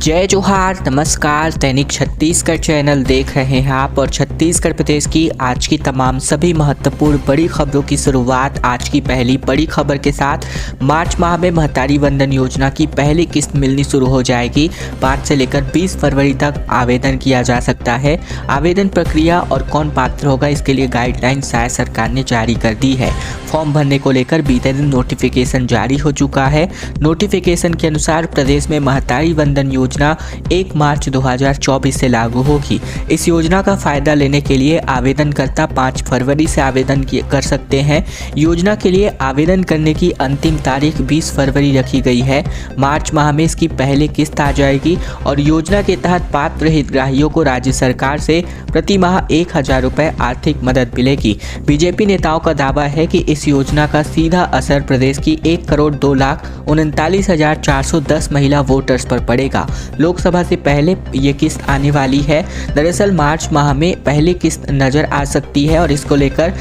जय जोहार, नमस्कार। दैनिक छत्तीसगढ़ चैनल देख रहे हैं आप और छत्तीसगढ़ प्रदेश की आज की तमाम सभी महत्वपूर्ण बड़ी खबरों की शुरुआत आज की पहली बड़ी खबर के साथ। मार्च माह में महतारी वंदन योजना की पहली किस्त मिलनी शुरू हो जाएगी। 5 से लेकर 20 फरवरी तक आवेदन किया जा सकता है। आवेदन प्रक्रिया और कौन पात्र होगा, इसके लिए गाइडलाइन शायद सरकार ने जारी कर दी है। फॉर्म भरने को लेकर बीते दिन नोटिफिकेशन जारी हो चुका है। नोटिफिकेशन के अनुसार प्रदेश में महतारी वंदन योजना 1 मार्च 2024 से लागू होगी। इस योजना का फायदा लेने के लिए आवेदनकर्ता 5 फरवरी से आवेदन कर सकते हैं। योजना के लिए आवेदन करने की अंतिम तारीख 20 फरवरी रखी गई है। मार्च माह में इसकी पहली किस्त आ जाएगी और योजना के तहत पात्र हितग्राहियों को राज्य सरकार से प्रति माह 1000 रुपये आर्थिक मदद मिलेगी। बीजेपी नेताओं का दावा है कि इस योजना का सीधा असर प्रदेश की 1,02,39,410 महिला वोटर्स पर पड़ेगा। लोकसभा से पहले ये किस्त आने वाली है। दरअसल मार्च माह में पहली किस्त नजर आ सकती है और इसको लेकर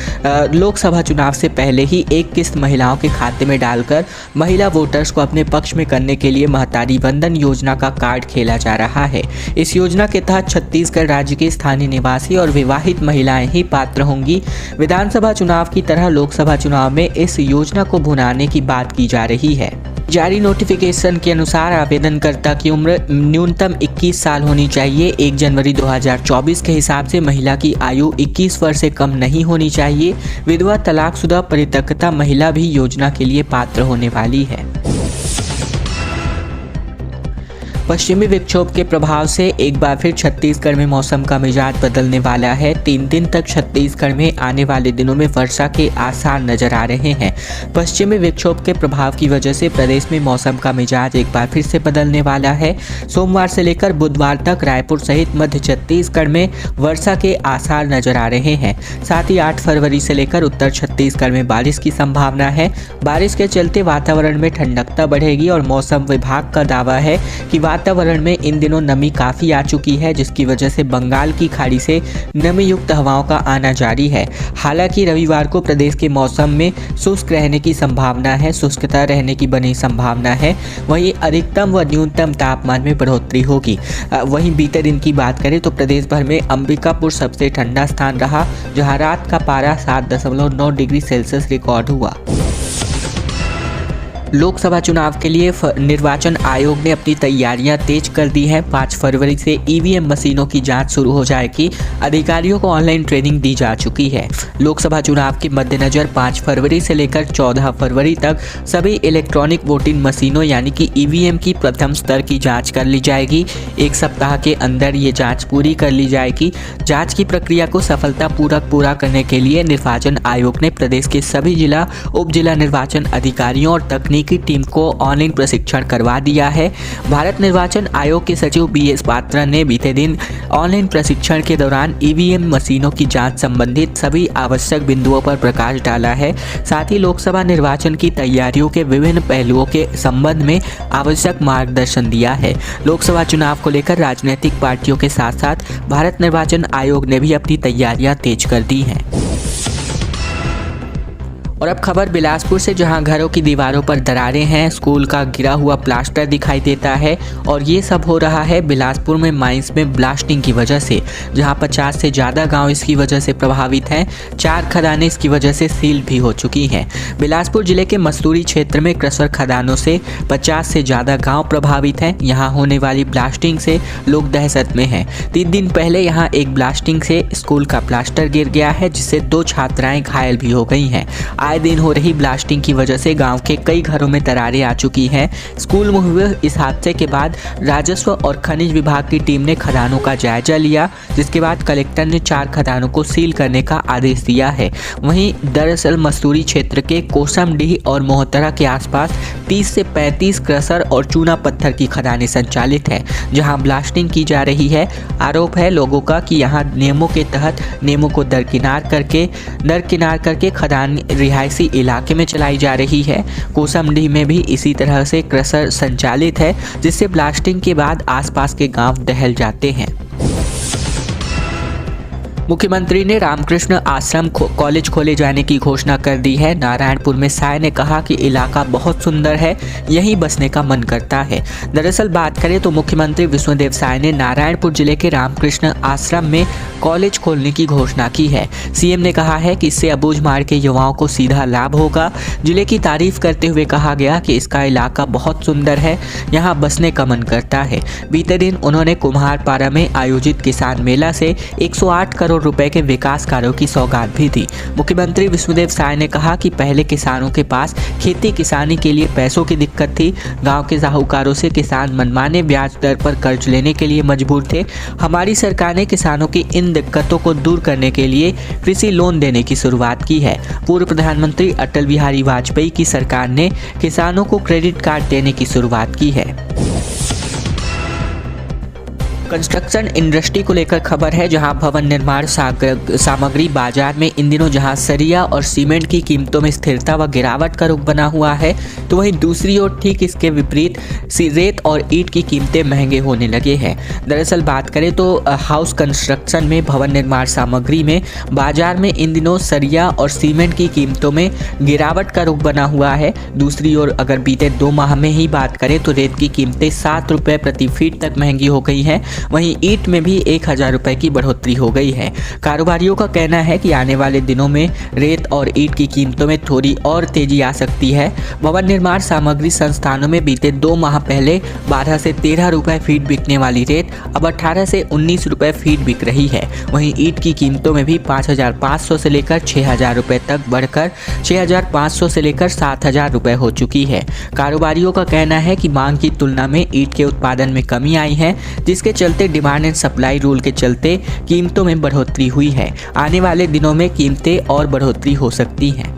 लोकसभा चुनाव से पहले ही एक किस्त महिलाओं के खाते में डालकर महिला वोटर्स को अपने पक्ष में करने के लिए महतारी वंदन योजना का कार्ड खेला जा रहा है। इस योजना के तहत छत्तीसगढ़ राज्य के स्थानीय निवासी और विवाहित महिलाएं ही पात्र होंगी। विधानसभा चुनाव की तरह लोकसभा चुनाव में इस योजना को भुनाने की बात की जा रही है। जारी नोटिफिकेशन के अनुसार आवेदनकर्ता की उम्र न्यूनतम 21 साल होनी चाहिए। 1 जनवरी 2024 के हिसाब से महिला की आयु 21 वर्ष से कम नहीं होनी चाहिए। विधवा, तलाकशुदा, परित्यक्ता महिला भी योजना के लिए पात्र होने वाली है। पश्चिमी विक्षोभ के प्रभाव से एक बार फिर छत्तीसगढ़ में मौसम का मिजाज बदलने वाला है। 3 दिन तक छत्तीसगढ़ में आने वाले दिनों में वर्षा के आसार नजर आ रहे हैं। पश्चिमी विक्षोभ के प्रभाव की वजह से प्रदेश में मौसम का मिजाज एक बार फिर से बदलने वाला है। सोमवार से लेकर बुधवार तक रायपुर सहित मध्य छत्तीसगढ़ में वर्षा के आसार नजर आ रहे हैं। साथ ही 8 फरवरी से लेकर उत्तर छत्तीसगढ़ में बारिश की संभावना है। बारिश के चलते वातावरण में ठंडकता बढ़ेगी और मौसम विभाग का दावा है कि वातावरण में इन दिनों नमी काफ़ी आ चुकी है, जिसकी वजह से बंगाल की खाड़ी से नमी युक्त हवाओं का आना जारी है। हालांकि रविवार को प्रदेश के मौसम में शुष्क रहने की संभावना है, शुष्कता रहने की बनी संभावना है। वहीं अधिकतम व न्यूनतम तापमान में बढ़ोतरी होगी। वहीं बीते दिन की बात करें तो प्रदेश भर में अंबिकापुर सबसे ठंडा स्थान रहा, जहां रात का पारा 7.9 डिग्री सेल्सियस रिकॉर्ड हुआ। लोकसभा चुनाव के लिए निर्वाचन आयोग ने अपनी तैयारियां तेज कर दी हैं। 5 फरवरी से ईवीएम मशीनों की जांच शुरू हो जाएगी। अधिकारियों को ऑनलाइन ट्रेनिंग दी जा चुकी है। लोकसभा चुनाव के मद्देनजर 5 फरवरी से लेकर 14 फरवरी तक सभी इलेक्ट्रॉनिक वोटिंग मशीनों यानी कि ईवीएम की प्रथम स्तर की जाँच कर ली जाएगी। 1 सप्ताह के अंदर ये जाँच पूरी कर ली जाएगी। जाँच की प्रक्रिया को सफलतापूर्वक पूरा करने के लिए निर्वाचन आयोग ने प्रदेश के सभी जिला, उप जिला निर्वाचन अधिकारियों और तकनीकी की टीम को ऑनलाइन प्रशिक्षण करवा दिया है। भारत निर्वाचन आयोग के सचिव BS पात्रा ने बीते दिन ऑनलाइन प्रशिक्षण के दौरान ईवीएम मशीनों की जांच संबंधित सभी आवश्यक बिंदुओं पर प्रकाश डाला है। साथ ही लोकसभा निर्वाचन की तैयारियों के विभिन्न पहलुओं के संबंध में आवश्यक मार्गदर्शन दिया है। लोकसभा चुनाव को लेकर राजनीतिक पार्टियों के साथ साथ भारत निर्वाचन आयोग ने भी अपनी तैयारियां तेज कर दी हैं। और अब खबर बिलासपुर से, जहां घरों की दीवारों पर दरारें हैं, स्कूल का गिरा हुआ प्लास्टर दिखाई देता है और ये सब हो रहा है बिलासपुर में माइंस में ब्लास्टिंग की वजह से, जहां 50 से ज़्यादा गांव इसकी वजह से प्रभावित हैं। 4 खदानें इसकी वजह से सील भी हो चुकी हैं। बिलासपुर जिले के मस्तूरी क्षेत्र में क्रशर खदानों से 50 से ज़्यादा गाँव प्रभावित हैं। यहाँ होने वाली ब्लास्टिंग से लोग दहशत में हैं। 3 दिन पहले यहाँ एक ब्लास्टिंग से स्कूल का प्लास्टर गिर गया है, जिससे 2 छात्राएँ घायल भी हो गई हैं। आए दिन हो रही ब्लास्टिंग की वजह से गांव के कई घरों में दरारें आ चुकी हैं। स्कूल में हुए इस हादसे के बाद राजस्व और खनिज विभाग की टीम ने खदानों का जायजा लिया, जिसके बाद कलेक्टर ने 4 खदानों को सील करने का आदेश दिया है। वहीं दरअसल मस्तूरी क्षेत्र के कोसमडीह और मोहतरा के आसपास 30 से 35 क्रशर और चूना पत्थर की खदानें संचालित है, जहां ब्लास्टिंग की जा रही है। आरोप है लोगों का कि यहां नियमों के तहत नियमों को दरकिनार करके खदान रिहायशी इलाके में चलाई जा रही है। कोसमडीह में भी इसी तरह से क्रशर संचालित है, जिससे ब्लास्टिंग के बाद आसपास के गांव दहल जाते हैं। मुख्यमंत्री ने रामकृष्ण आश्रम कॉलेज खोले जाने की घोषणा कर दी है। नारायणपुर में साय ने कहा कि इलाका बहुत सुंदर है, यहीं बसने का मन करता है। दरअसल बात करें तो मुख्यमंत्री विष्णुदेव साय ने नारायणपुर जिले के रामकृष्ण आश्रम में कॉलेज खोलने की घोषणा की है। सीएम ने कहा है कि इससे अबूझमाड़ के युवाओं को सीधा लाभ होगा। जिले की तारीफ करते हुए कहा गया कि इसका इलाका बहुत सुंदर है, यहाँ बसने का मन करता है। बीते दिन उन्होंने कुम्हारपाड़ा में आयोजित किसान मेला से 108 करोड़ रुपए के विकास कार्यों की सौगात भी दी। मुख्यमंत्री विष्णुदेव साय ने कहा कि पहले किसानों के पास खेती किसानी के लिए पैसों की दिक्कत थी। गांव के साहूकारों से किसान मनमाने ब्याज दर पर कर्ज लेने के लिए मजबूर थे। हमारी सरकार ने किसानों की इन दिक्कतों को दूर करने के लिए कृषि लोन देने की शुरुआत की है। पूर्व प्रधानमंत्री अटल बिहारी वाजपेयी की सरकार ने किसानों को क्रेडिट कार्ड देने की शुरुआत की है। कंस्ट्रक्शन इंडस्ट्री को लेकर खबर है, जहां भवन निर्माण सामग्री बाजार में इन दिनों जहां सरिया और सीमेंट की कीमतों में स्थिरता व गिरावट का रुख बना हुआ है, तो वहीं दूसरी ओर ठीक इसके विपरीत रेत और ईंट की कीमतें महंगे होने लगे हैं। दरअसल बात करें तो हाउस कंस्ट्रक्शन में भवन निर्माण सामग्री में बाजार में इन दिनों सरिया और सीमेंट की कीमतों में गिरावट का रुख बना हुआ है। दूसरी ओर अगर बीते 2 माह में ही बात करें तो रेत की कीमतें 7 रुपये प्रति फीट तक महंगी हो गई हैं। वहीं ईंट में भी 1000 रुपये की बढ़ोतरी हो गई है। कारोबारियों का कहना है कि आने वाले दिनों में रेत और ईंट की कीमतों में थोड़ी और तेजी आ सकती है। भवन निर्माण सामग्री संस्थानों में बीते 2 माह पहले 12 से 13 रुपये फीट बिकने वाली रेत अब 18 से 19 रुपये फीट बिक रही है। वहीं ईंट की कीमतों में भी 5500 से लेकर 6000 रुपये तक बढ़कर 6500 से लेकर 7000 रुपये हो चुकी है। कारोबारियों का कहना है कि मांग की तुलना में ईंट के उत्पादन में कमी आई है, जिसके चलते डिमांड एंड सप्लाई रूल के चलते कीमतों में बढ़ोतरी हुई है। आने वाले दिनों में कीमतें और बढ़ोतरी हो सकती हैं।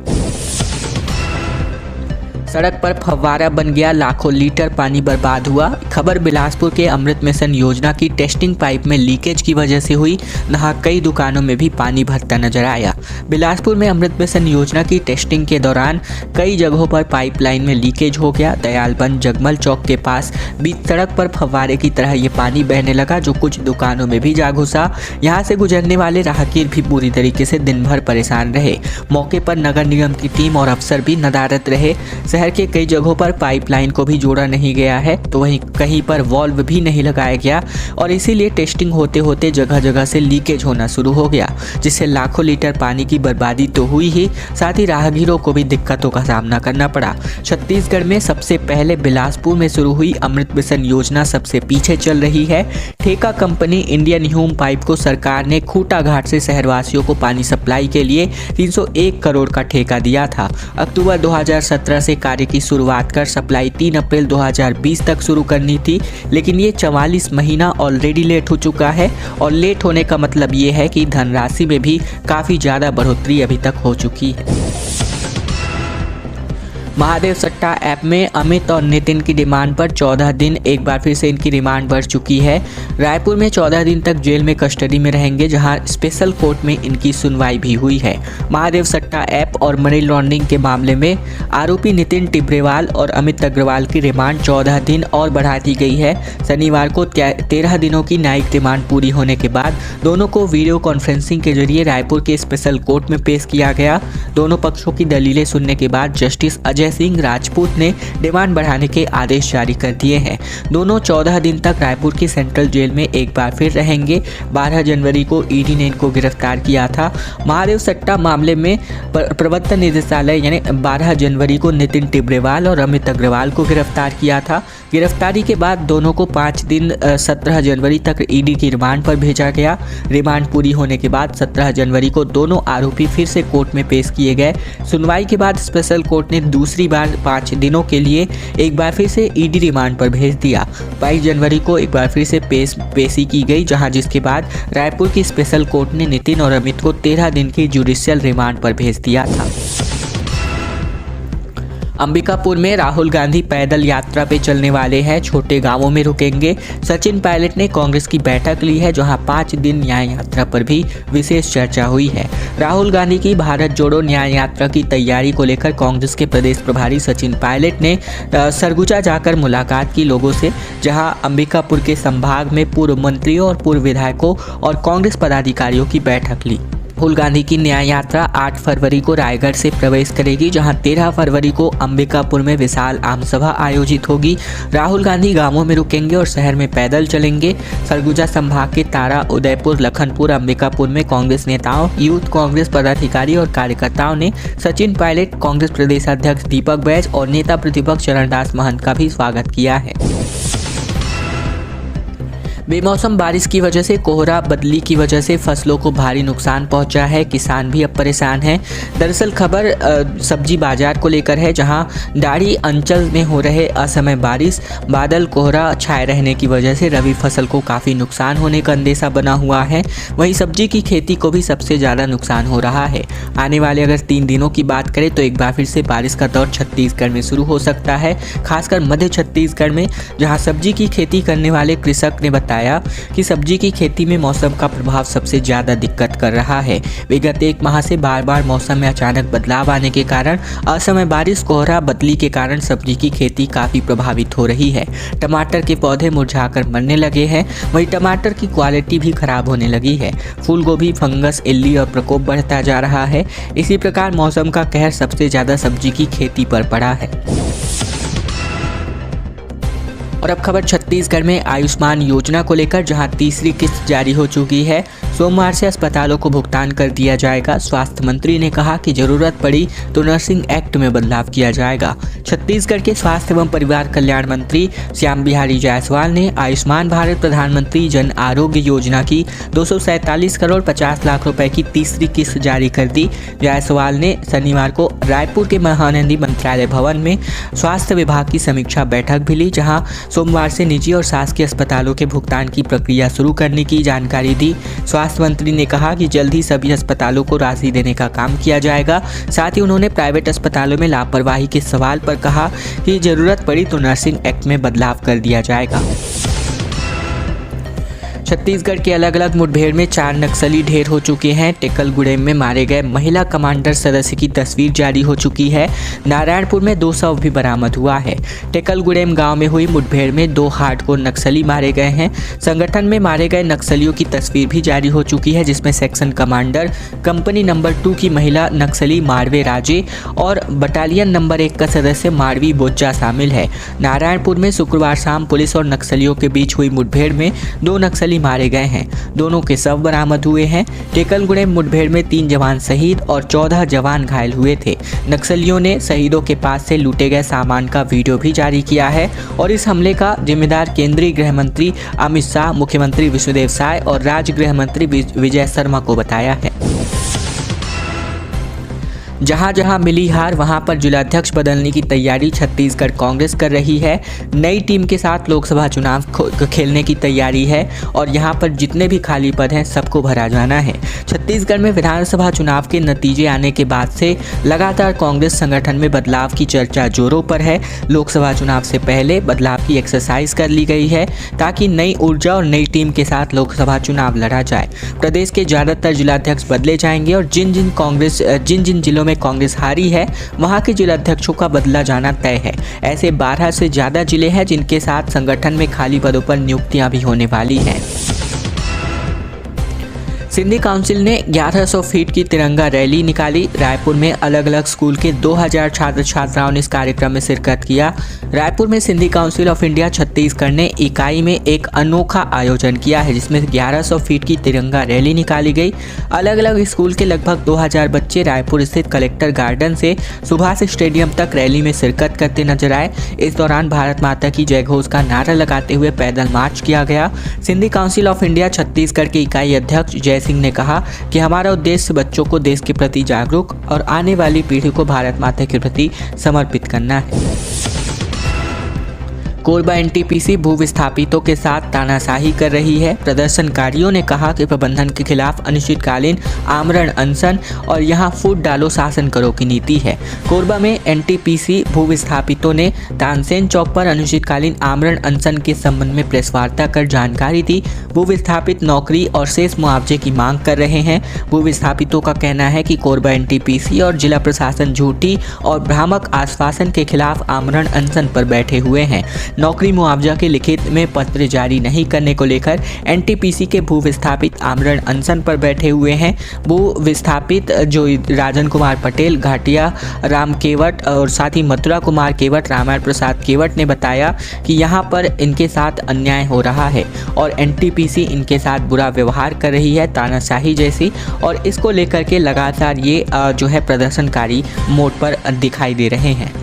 सड़क पर फव्वारा बन गया, लाखों लीटर पानी बर्बाद हुआ। खबर बिलासपुर के अमृत मिशन योजना की टेस्टिंग पाइप में लीकेज की वजह से हुई, जहां कई दुकानों में भी पानी भरता नजर आया। बिलासपुर में अमृत मिशन योजना की टेस्टिंग के दौरान कई जगहों पर पाइपलाइन में लीकेज हो गया। दयालबंद जगमल चौक के पास बीच सड़क पर फव्वारे की तरह ये पानी बहने लगा, जो कुछ दुकानों में भी जा घुसा। यहाँ से गुजरने वाले राहगीर भी पूरी तरीके से दिन भर परेशान रहे। मौके पर नगर निगम की टीम और अफसर भी नदारत रहे। शहर के कई जगहों पर पाइपलाइन को भी जोड़ा नहीं गया है, तो वहीं कहीं पर वॉल्व भी नहीं लगाया गया और इसीलिए टेस्टिंग होते होते जगह जगह से लीकेज होना शुरू हो गया, जिससे लाखों लीटर पानी की बर्बादी तो हुई ही, साथ ही राहगीरों को भी दिक्कतों का सामना करना पड़ा। छत्तीसगढ़ में सबसे पहले बिलासपुर में शुरू हुई अमृत मिशन योजना सबसे पीछे चल रही है। ठेका कंपनी इंडियन ह्यूम पाइप को सरकार ने खूटा घाट से शहरवासियों को पानी सप्लाई के लिए 301 करोड़ का ठेका दिया था। अक्टूबर 2017 से कार्य की शुरुआत कर सप्लाई 3 अप्रैल 2020 तक शुरू करनी थी, लेकिन ये 44 महीना ऑलरेडी लेट हो चुका है। और लेट होने का मतलब ये है कि धनराशि में भी काफ़ी ज़्यादा बढ़ोतरी अभी तक हो चुकी है। महादेव सट्टा ऐप में अमित और नितिन की डिमांड पर 14 दिन एक बार फिर से इनकी रिमांड बढ़ चुकी है। रायपुर में 14 दिन तक जेल में कस्टडी में रहेंगे, जहां स्पेशल कोर्ट में इनकी सुनवाई भी हुई है। महादेव सट्टा ऐप और मनी लॉन्ड्रिंग के मामले में आरोपी नितिन टिब्रेवाल और अमित अग्रवाल की रिमांड 14 दिन और बढ़ा दी गई है। शनिवार को 13 दिनों की न्यायिक रिमांड पूरी होने के बाद दोनों को वीडियो कॉन्फ्रेंसिंग के जरिए रायपुर के स्पेशल कोर्ट में पेश किया गया। दोनों पक्षों की दलीलें सुनने के बाद जस्टिस अजय सिंह राजपूत ने डिमांड बढ़ाने के आदेश जारी कर दिए हैं। दोनों 14 दिन तक रायपुर की सेंट्रल जेल में एक बार फिर रहेंगे। 12 जनवरी को ईडी ने इनको गिरफ्तार किया था। महादेव सट्टा मामले में प्रवर्तन निदेशालय यानी 12 जनवरी को नितिन टिब्रेवाल और अमित अग्रवाल को गिरफ्तार किया था। गिरफ्तारी के बाद दोनों को 5 दिन 17 जनवरी तक ईडी की रिमांड पर भेजा गया। रिमांड पूरी होने के बाद 17 जनवरी को दोनों आरोपी फिर से कोर्ट में पेश किए गए। सुनवाई के बाद स्पेशल कोर्ट ने दूसरी बार 5 दिनों के लिए एक बार फिर से ईडी रिमांड पर भेज दिया। 22 जनवरी को एक बार फिर से पेशी की गई, जहां जिसके बाद रायपुर की स्पेशल कोर्ट ने नितिन और अमित को 13 दिन की जुडिशियल रिमांड पर भेज दिया था। अंबिकापुर में राहुल गांधी पैदल यात्रा पे चलने वाले हैं, छोटे गांवों में रुकेंगे। सचिन पायलट ने कांग्रेस की बैठक ली है, जहां 5 दिन न्याय यात्रा पर भी विशेष चर्चा हुई है। राहुल गांधी की भारत जोड़ो न्याय यात्रा की तैयारी को लेकर कांग्रेस के प्रदेश प्रभारी सचिन पायलट ने सरगुजा जाकर मुलाकात की लोगों से, जहां अंबिकापुर के संभाग में पूर्व मंत्रियों और पूर्व विधायकों और कांग्रेस पदाधिकारियों की बैठक ली। राहुल गांधी की न्याय यात्रा 8 फरवरी को रायगढ़ से प्रवेश करेगी, जहां 13 फरवरी को अंबिकापुर में विशाल आमसभा आयोजित होगी। राहुल गांधी गांवों में रुकेंगे और शहर में पैदल चलेंगे। सरगुजा संभाग के तारा, उदयपुर, लखनपुर, अंबिकापुर में कांग्रेस नेताओं, यूथ कांग्रेस पदाधिकारी और कार्यकर्ताओं ने सचिन पायलट, कांग्रेस प्रदेश अध्यक्ष दीपक बैज और नेता प्रतिपक्ष चरणदास महंत का भी स्वागत किया है। बेमौसम बारिश की वजह से कोहरा बदली की वजह से फसलों को भारी नुकसान पहुंचा है। किसान भी अब परेशान हैं। दरअसल खबर सब्जी बाजार को लेकर है, जहां डाड़ी अंचल में हो रहे असमय बारिश, बादल, कोहरा छाए रहने की वजह से रबी फसल को काफ़ी नुकसान होने का अंदेशा बना हुआ है। वहीं सब्जी की खेती को भी सबसे ज़्यादा नुकसान हो रहा है। आने वाले अगर 3 दिनों की बात करें तो एक बार फिर से बारिश का दौर छत्तीसगढ़ में शुरू हो सकता है, खासकर मध्य छत्तीसगढ़ में, जहाँ सब्जी की खेती करने वाले कृषक ने बताया कि सब्जी की खेती में मौसम का प्रभाव सबसे ज़्यादा दिक्कत कर रहा है। विगत 1 माह से बार बार मौसम में अचानक बदलाव आने के कारण, असमय बारिश, कोहरा बदली के कारण सब्जी की खेती काफ़ी प्रभावित हो रही है। टमाटर के पौधे मुरझाकर मरने लगे हैं। वहीं टमाटर की क्वालिटी भी खराब होने लगी है। फूल गोभी, फंगस, इल्ली और प्रकोप बढ़ता जा रहा है। इसी प्रकार मौसम का कहर सबसे ज़्यादा सब्जी की खेती पर पड़ा है। और अब खबर छत्तीसगढ़ में आयुष्मान योजना को लेकर, जहां तीसरी किस्त जारी हो चुकी है। सोमवार से अस्पतालों को भुगतान कर दिया जाएगा। स्वास्थ्य मंत्री ने कहा कि जरूरत पड़ी तो नर्सिंग एक्ट में बदलाव किया जाएगा। छत्तीसगढ़ के स्वास्थ्य एवं परिवार कल्याण मंत्री श्याम बिहारी जायसवाल ने आयुष्मान भारत प्रधानमंत्री जन आरोग्य योजना की 247 करोड़ 50 लाख रुपए की तीसरी किस्त जारी कर दी। जायसवाल ने शनिवार को रायपुर के महानंदी मंत्रालय भवन में स्वास्थ्य विभाग की समीक्षा बैठक भी ली, जहां सोमवार से निजी और शासकीय अस्पतालों के भुगतान की प्रक्रिया शुरू करने की जानकारी दी। स्वास्थ्य मंत्री ने कहा कि जल्द ही सभी अस्पतालों को राशि देने का काम किया जाएगा। साथ ही उन्होंने प्राइवेट अस्पतालों में लापरवाही के सवाल पर कहा कि जरूरत पड़ी तो नर्सिंग एक्ट में बदलाव कर दिया जाएगा। छत्तीसगढ़ के अलग अलग मुठभेड़ में 4 नक्सली ढेर हो चुके हैं। टेकलगुड़ेम में मारे गए महिला कमांडर सदस्य की तस्वीर जारी हो चुकी है। नारायणपुर में 2 शव भी बरामद हुआ है। टेकलगुड़ेम गांव में हुई मुठभेड़ में 2 हार्डकोर नक्सली मारे गए हैं। संगठन में मारे गए नक्सलियों की तस्वीर भी जारी हो चुकी है, जिसमें सेक्शन कमांडर कंपनी नंबर 2 की महिला नक्सली मारवे राजे और बटालियन नंबर 1 का सदस्य मारवी बोच्चा शामिल है। नारायणपुर में शुक्रवार शाम पुलिस और नक्सलियों के बीच हुई मुठभेड़ में 2 नक्सली मारे गए हैं। दोनों के शव बरामद हुए हैं। टेकलगुड़ेम मुठभेड़ में 3 जवान शहीद और 14 जवान घायल हुए थे। नक्सलियों ने शहीदों के पास से लूटे गए सामान का वीडियो भी जारी किया है और इस हमले का जिम्मेदार केंद्रीय गृह मंत्री अमित शाह, मुख्यमंत्री विष्णुदेव साय और राज्य गृह मंत्री विजय शर्मा को बताया है। जहां जहां मिली हार, वहां पर जिलाध्यक्ष बदलने की तैयारी छत्तीसगढ़ कांग्रेस कर रही है। नई टीम के साथ लोकसभा चुनाव खेलने की तैयारी है और यहां पर जितने भी खाली पद हैं सबको भरा जाना है। छत्तीसगढ़ में विधानसभा चुनाव के नतीजे आने के बाद से लगातार कांग्रेस संगठन में बदलाव की चर्चा जोरों पर है। लोकसभा चुनाव से पहले बदलाव की एक्सरसाइज कर ली गई है ताकि नई ऊर्जा और नई टीम के साथ लोकसभा चुनाव लड़ा जाए। प्रदेश के ज़्यादातर जिलाध्यक्ष बदले जाएंगे और जिन जिन जिलों में कांग्रेस हारी है वहां के जिलाध्यक्षों का बदला जाना तय है। ऐसे 12 से ज़्यादा जिले हैं जिनके साथ संगठन में खाली पदों पर नियुक्तियां भी होने वाली हैं। सिंधी काउंसिल ने 1100 फीट की तिरंगा रैली निकाली। रायपुर में अलग अलग स्कूल के 2000 छात्र छात्राओं ने इस कार्यक्रम में शिरकत किया। रायपुर में Sindhi council of India Chhattisgarh ने इकाई में एक अनोखा आयोजन किया है, जिसमें 1100 फीट की तिरंगा रैली निकाली गई। अलग अलग स्कूल के लगभग 2000 बच्चे रायपुर स्थित कलेक्टर गार्डन से सुभाष स्टेडियम तक रैली में शिरकत करते नजर आए। इस दौरान भारत माता की जय घोष का नारा लगाते हुए पैदल मार्च किया गया। Sindhi council of India Chhattisgarh के इकाई अध्यक्ष जय सिंह ने कहा कि हमारा उद्देश्य बच्चों को देश के प्रति जागरूक और आने वाली पीढ़ी को भारत माता के प्रति समर्पित करना है। कोरबा एनटीपीसी भू विस्थापितों के साथ तानाशाही कर रही है। प्रदर्शनकारियों ने कहा कि प्रबंधन के खिलाफ अनिश्चितकालीन आमरण अनशन और यहां फूट डालो शासन करो की नीति है। कोरबा में एनटीपीसी भू विस्थापितों ने तानसेन चौक पर अनिश्चितकालीन आमरण अनशन के संबंध में प्रेस वार्ता कर जानकारी दी। भू विस्थापित नौकरी और शेष मुआवजे की मांग कर रहे हैं। भू विस्थापितों का कहना है कि कोरबा एनटीपीसी और जिला प्रशासन झूठी और भ्रामक आश्वासन के खिलाफ आमरण अनशन पर बैठे हुए हैं। नौकरी मुआवजा के लिखित में पत्र जारी नहीं करने को लेकर एनटीपीसी के भू विस्थापित आमरण अनशन पर बैठे हुए हैं। भू विस्थापित जो राजन कुमार पटेल, घाटिया राम केवट और साथ ही मथुरा कुमार केवट, रामायण प्रसाद केवट ने बताया कि यहाँ पर इनके साथ अन्याय हो रहा है और एनटीपीसी इनके साथ बुरा व्यवहार कर रही है, तानाशाही जैसी, और इसको लेकर के लगातार ये जो है प्रदर्शनकारी मोड पर दिखाई दे रहे हैं।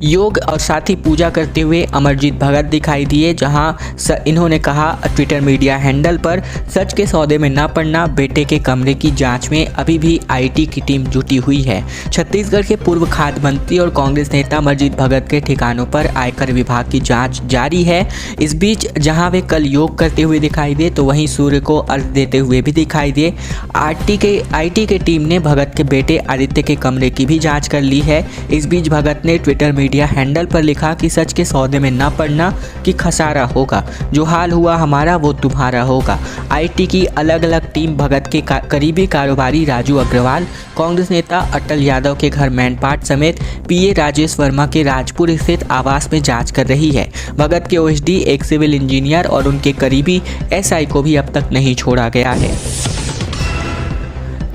योग और साथ ही पूजा करते हुए अमरजीत भगत दिखाई दिए, जहां इन्होंने कहा ट्विटर मीडिया हैंडल पर, सच के सौदे में न पड़ना, बेटे के कमरे की जांच में अभी भी आईटी की टीम जुटी हुई है। छत्तीसगढ़ के पूर्व खाद्य मंत्री और कांग्रेस नेता अमरजीत भगत के ठिकानों पर आयकर विभाग की जांच जारी है। इस बीच जहां वे कल योग करते हुए दिखाई दिए तो वहीं सूर्य को अर्घ्य देते हुए भी दिखाई दिए। आईटी के टीम ने भगत के बेटे आदित्य के कमरे की भी जाँच कर ली है। इस बीच भगत ने ट्विटर मीडिया हैंडल पर लिखा कि सच के सौदे में ना पड़ना कि खसारा होगा, जो हाल हुआ हमारा वो तुम्हारा होगा। आईटी की अलग अलग टीम भगत के करीबी कारोबारी राजू अग्रवाल, कांग्रेस नेता अटल यादव के घर मैनपाट समेत पीए राजेश वर्मा के राजपुर स्थित आवास में जांच कर रही है। भगत के ओएसडी, एक सिविल इंजीनियर और उनके करीबी एसआई को भी अब तक नहीं छोड़ा गया है।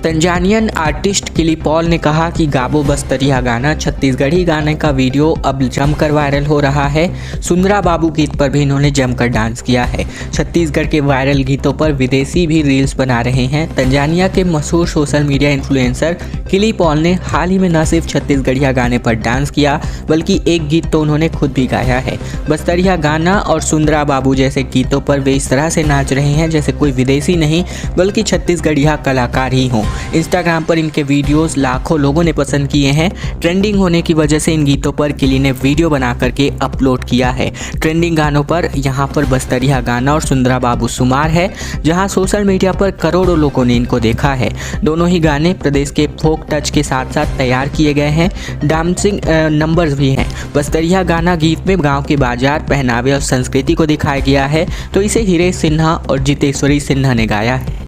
तंजानियन आर्टिस्ट किली पॉल ने कहा कि गाबो बस्तरिया गाना छत्तीसगढ़ी गाने का वीडियो अब जमकर वायरल हो रहा है। सुंदरा बाबू गीत पर भी इन्होंने जमकर डांस किया है। छत्तीसगढ़ के वायरल गीतों पर विदेशी भी रील्स बना रहे हैं। तंजानिया के मशहूर सोशल मीडिया इन्फ्लुएंसर किली पॉल ने हाल ही में न सिर्फ छत्तीसगढ़िया गाने पर डांस किया बल्कि एक गीत तो उन्होंने खुद भी गाया है। बस्तरिया गाना और सुंदरा बाबू जैसे गीतों पर वे इस तरह से नाच रहे हैं जैसे कोई विदेशी नहीं बल्कि छत्तीसगढ़िया कलाकार ही हों। इंस्टाग्राम पर इनके वीडियोस लाखों लोगों ने पसंद किए हैं। ट्रेंडिंग होने की वजह से इन गीतों पर किली ने वीडियो बना करके अपलोड किया है। ट्रेंडिंग गानों पर यहाँ पर बस्तरिया गाना और सुंदरा बाबू शुमार है, जहाँ सोशल मीडिया पर करोड़ों लोगों ने इनको देखा है। दोनों ही गाने प्रदेश के फोक टच के साथ साथ तैयार किए गए हैं। डांसिंग नंबर्स भी हैं। बस्तरिया गाना गीत में गाँव के बाजार, पहनावे और संस्कृति को दिखाया गया है, तो इसे हिरेश सिन्हा और जितेश्वरी सिन्हा ने गाया है।